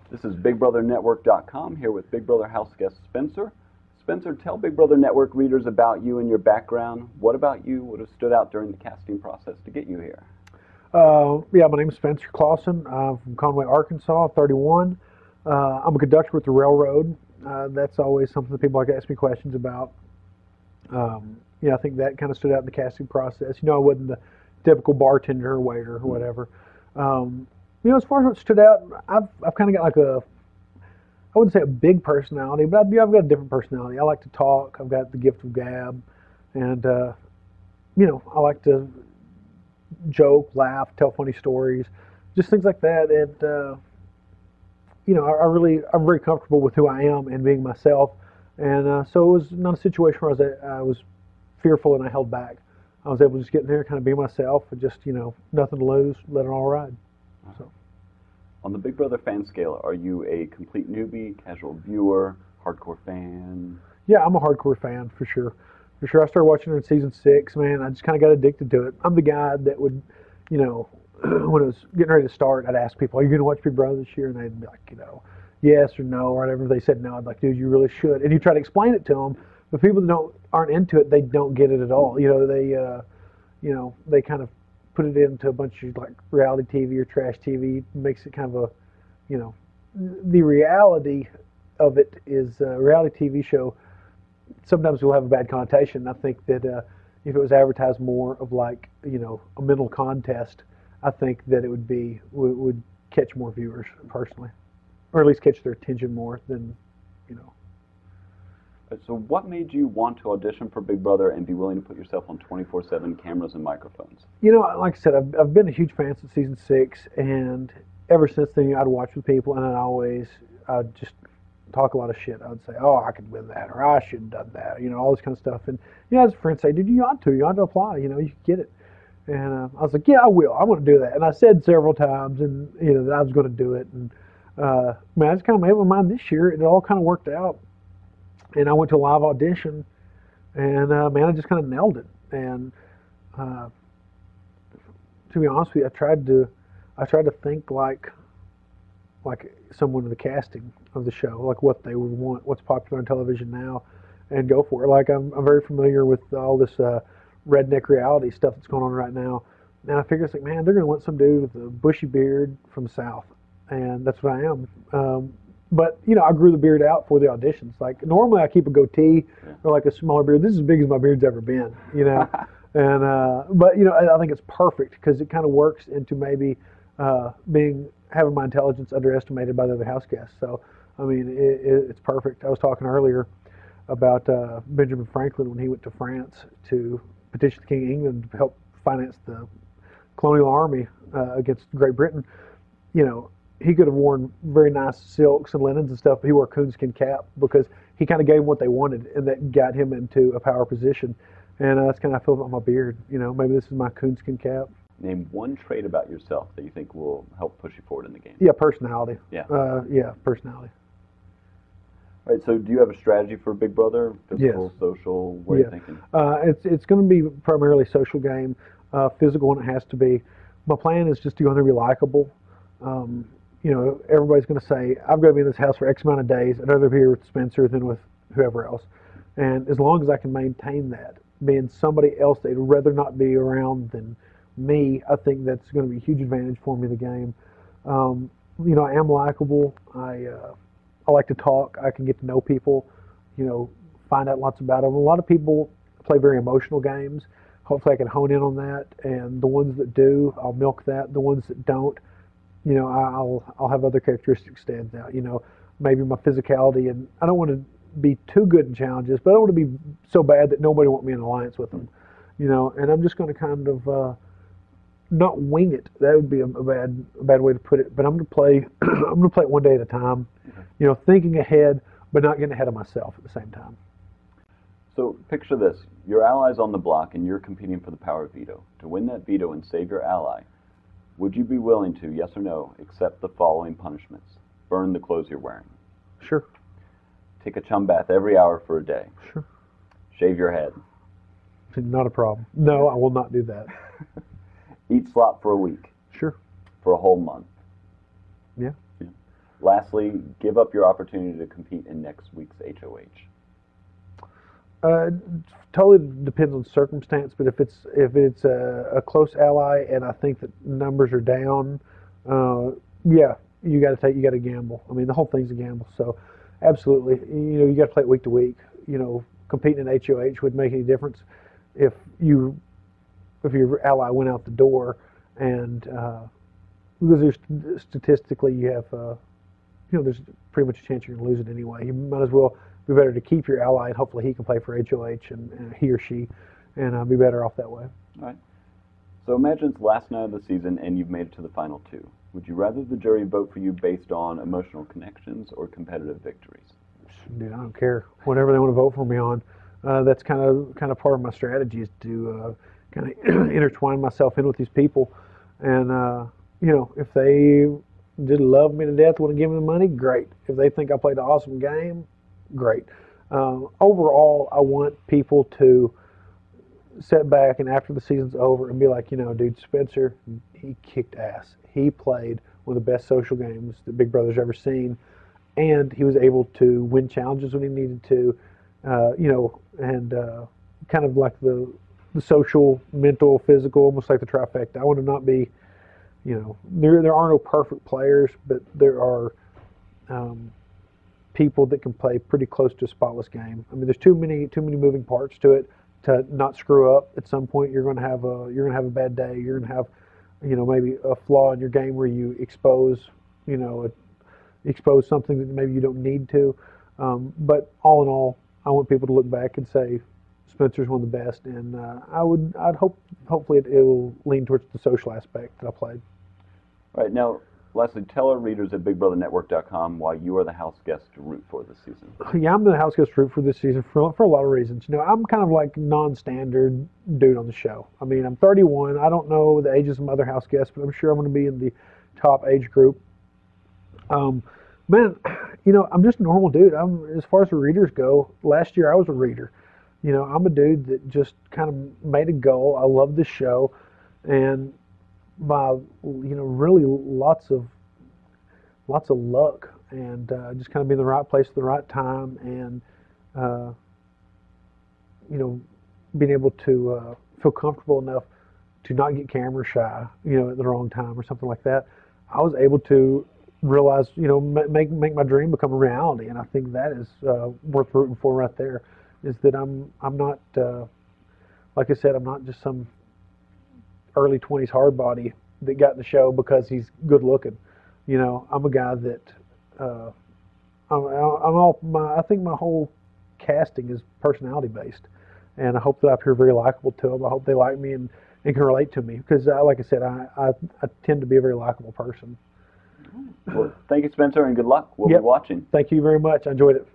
This is BigBrotherNetwork.com here with Big Brother Houseguest Spencer. Spencer, tell Big Brother Network readers about you and your background. What about you would have stood out during the casting process to get you here? Yeah, my name is Spencer Clawson. I'm from Conway, Arkansas, 31. I'm a conductor with the railroad. That's always something that people like to ask me questions about. Yeah, I think that kind of stood out in the casting process. You know, I wasn't the typical bartender or waiter or whatever. You know, as far as what stood out, I've kind of got like I wouldn't say a big personality, but I've got a different personality. I like to talk. I've got the gift of gab, and you know, I like to joke, laugh, tell funny stories, just things like that. And you know, I'm very comfortable with who I am and being myself. And so it was not a situation where I was fearful and I held back. I was able to just get in there, kind of be myself, and just, you know, nothing to lose, let it all ride. So. On the Big Brother fan scale, are you a complete newbie, casual viewer, hardcore fan? Yeah, I'm a hardcore fan for sure. For sure, I started watching it in season 6. Man, I just kind of got addicted to it. I'm the guy that would, you know, when it was getting ready to start, I'd ask people, "Are you going to watch Big Brother this year?" And they'd be like, you know, yes or no or whatever. If they said no, I'd be like, dude, you really should. And you try to explain it to them, but people that aren't into it, they don't get it at all. You know, they kind of put it into a bunch of like reality TV or trash TV. Makes it kind of a, you know, the reality of it is a reality TV show. Sometimes will have a bad connotation. I think that if it was advertised more of like, you know, a mental contest, I think that it would catch more viewers personally, or at least catch their attention more than, you know. So what made you want to audition for Big Brother and be willing to put yourself on 24/7 cameras and microphones? You know, like I said, I've been a huge fan since season 6, and ever since then, I'd watch with people, and I'd just talk a lot of shit. I would say, oh, I could win that, or I should have done that, you know, all this kind of stuff. And, you know, as friends say, dude, you ought to apply, you know, you could get it. And I was like, yeah, I will. I'm going to do that. And I said several times, and you know, that I was going to do it. And man, I just kind of made up my mind this year. It all kind of worked out. And I went to a live audition, and man, I just kind of nailed it. And to be honest with you, I tried to think like someone in the casting of the show, like what they would want, what's popular on television now, and go for it. Like I'm very familiar with all this redneck reality stuff that's going on right now, and I figure it's like, man, they're gonna want some dude with a bushy beard from the South, and that's what I am. But you know, I grew the beard out for the auditions. Like normally, I keep a goatee or like a smaller beard. This is as big as my beard's ever been, you know. And but you know, I think it's perfect because it kind of works into maybe having my intelligence underestimated by the other house guests. So I mean, it's perfect. I was talking earlier about Benjamin Franklin when he went to France to petition the King of England to help finance the colonial army against Great Britain. You know, he could have worn very nice silks and linens and stuff, but he wore a coonskin cap because he kind of gave them what they wanted, and that got him into a power position. And that's kind of how I feel about my beard. You know, maybe this is my coonskin cap. Name one trait about yourself that you think will help push you forward in the game. Yeah, personality. Yeah. Yeah, personality. All right, so do you have a strategy for Big Brother? Physical, Yes. social, what are you thinking? It's going to be primarily a social game, physical when it has to be. My plan is just to go in there and be likable. You know, everybody's going to say, I've got to be in this house for X amount of days. I'd rather be here with Spencer than with whoever else. And as long as I can maintain that, being somebody else they'd rather not be around than me, I think that's going to be a huge advantage for me in the game. You know, I am likable. I like to talk. I can get to know people, you know, find out lots about them. A lot of people play very emotional games. Hopefully I can hone in on that. And the ones that do, I'll milk that. The ones that don't, you know, I'll have other characteristics stand out. You know, maybe my physicality, and I don't want to be too good in challenges, but I don't want to be so bad that nobody want me in alliance with them. You know, and I'm just going to kind of not wing it. That would be a bad way to put it. But I'm going to play. I'm going to play it one day at a time. Okay. You know, thinking ahead, but not getting ahead of myself at the same time. So picture this: your ally's on the block, and you're competing for the power of veto. To win that veto and save your ally, would you be willing to, yes or no, accept the following punishments? Burn the clothes you're wearing. Sure. Take a chum bath every hour for a day. Sure. Shave your head. Not a problem. No, I will not do that. Eat slop for a week. Sure. For a whole month. Yeah. Lastly, give up your opportunity to compete in next week's HOH. Totally depends on circumstance, but if it's a close ally and I think that numbers are down, yeah, you got to gamble. I mean, the whole thing's a gamble. So, absolutely, you got to play it week to week. Competing in HOH would make any difference if your ally went out the door, and because statistically you have there's pretty much a chance you're going to lose it anyway. You might as well be better to keep your ally, and hopefully he can play for HOH and he or she, and be better off that way. All right. So imagine it's the last night of the season and you've made it to the final two. Would you rather the jury vote for you based on emotional connections or competitive victories? Dude, I don't care. Whatever they want to vote for me on. That's kind of part of my strategy is to kind of intertwine myself in with these people, and if they just love me to death, want to give me the money, great. If they think I played an awesome game, great. Overall, I want people to sit back and after the season's over and be like, dude, Spencer, he kicked ass. He played one of the best social games that Big Brother's ever seen, and he was able to win challenges when he needed to, and kind of like the social, mental, physical, almost like the trifecta. I want to not be, there are no perfect players, but there are people that can play pretty close to a spotless game. I mean, there's too many moving parts to it to not screw up. At some point, you're going to have a bad day. You're going to have, maybe a flaw in your game where you expose something that maybe you don't need to. But all in all, I want people to look back and say Spencer's one of the best, and hopefully it will lean towards the social aspect that I played. All right, now, lastly, tell our readers at BigBrotherNetwork.com why you are the house guest to root for this season. Yeah, I'm the house guest to root for this season for a lot of reasons. I'm kind of like non-standard dude on the show. I mean, I'm 31. I don't know the ages of some other house guests, but I'm sure I'm going to be in the top age group. Man, I'm just a normal dude. As far as the readers go, last year I was a reader. I'm a dude that just kind of made a goal. I love this show, and by really lots of luck and just kind of be in the right place at the right time, and being able to feel comfortable enough to not get camera shy, at the wrong time or something like that. I was able to realize, make my dream become a reality, and I think that is worth rooting for right there. Is that I'm not, like I said, I'm not just some early 20s hard body that got in the show because he's good looking. I'm a guy that I think my whole casting is personality based, and I hope that I appear very likable to them. I hope they like me and can relate to me because, like I said, I tend to be a very likable person. Well, thank you, Spencer, and good luck. We'll be watching. Thank you very much. I enjoyed it.